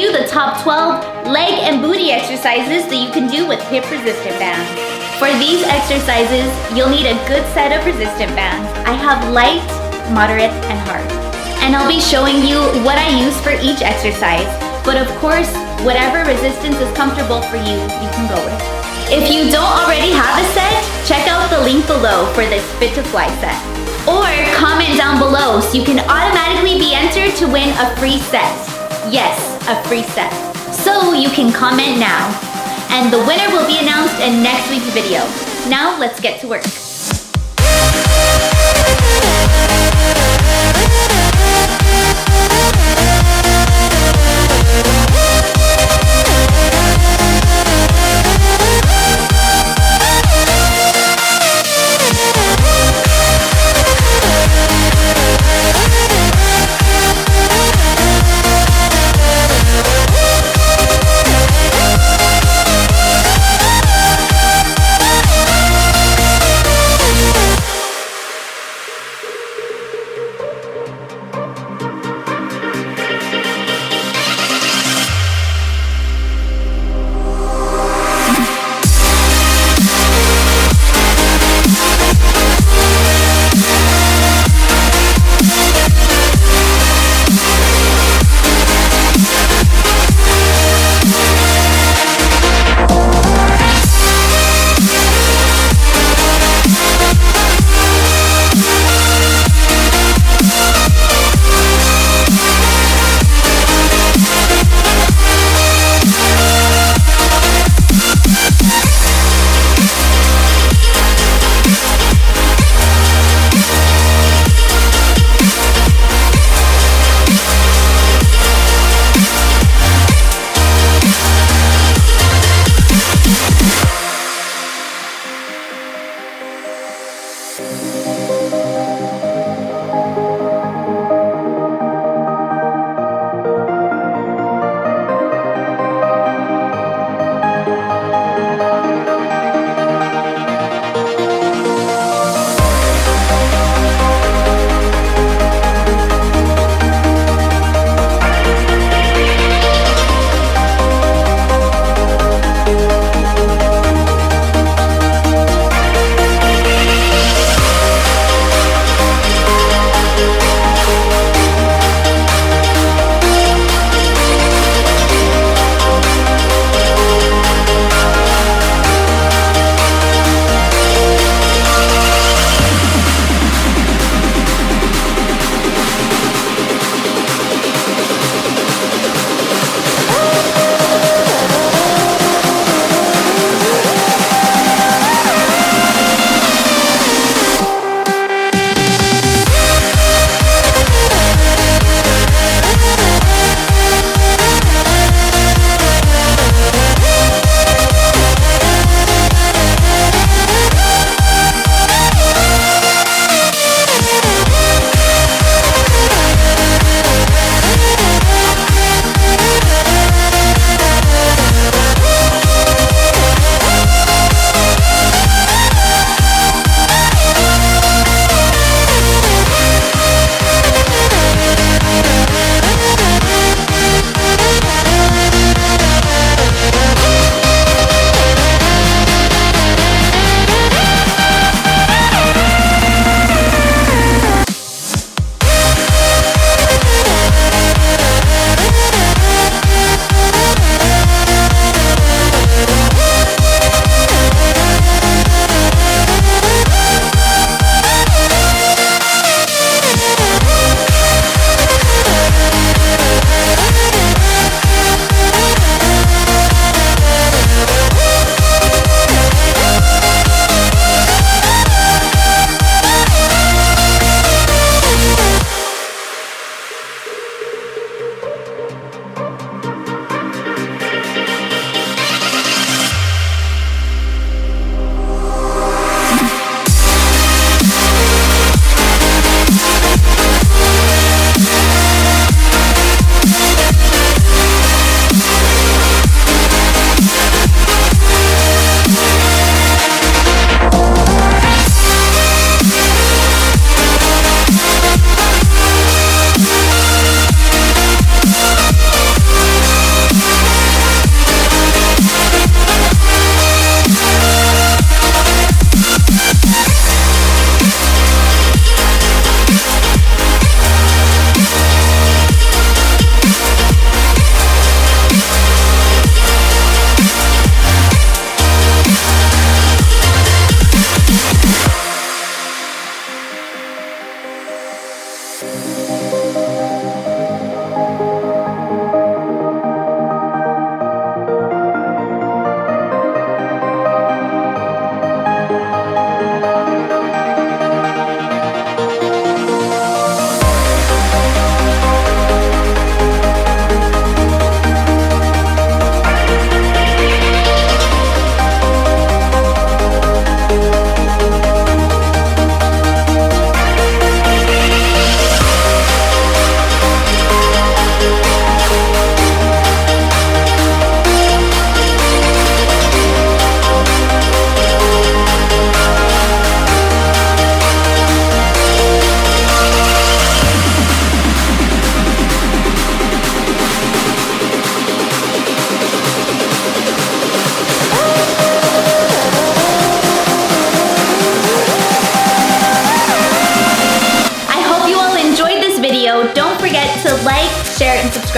you the top 12 leg and booty exercises that you can do with hip resistant bands. For these exercises, you'll need a good set of resistant bands. I have light, moderate, and hard. And I'll be showing you what I use for each exercise. But of course, whatever resistance is comfortable for you, you can go with. If you don't already have a set, check out the link below for this Fit to Fly set. Or comment down below so you can automatically be entered to win a free set. Yes, a free set. So you can comment now. And the winner will be announced in next week's video. Now let's get to work.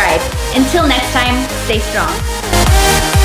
subscribe. Until next time, stay strong.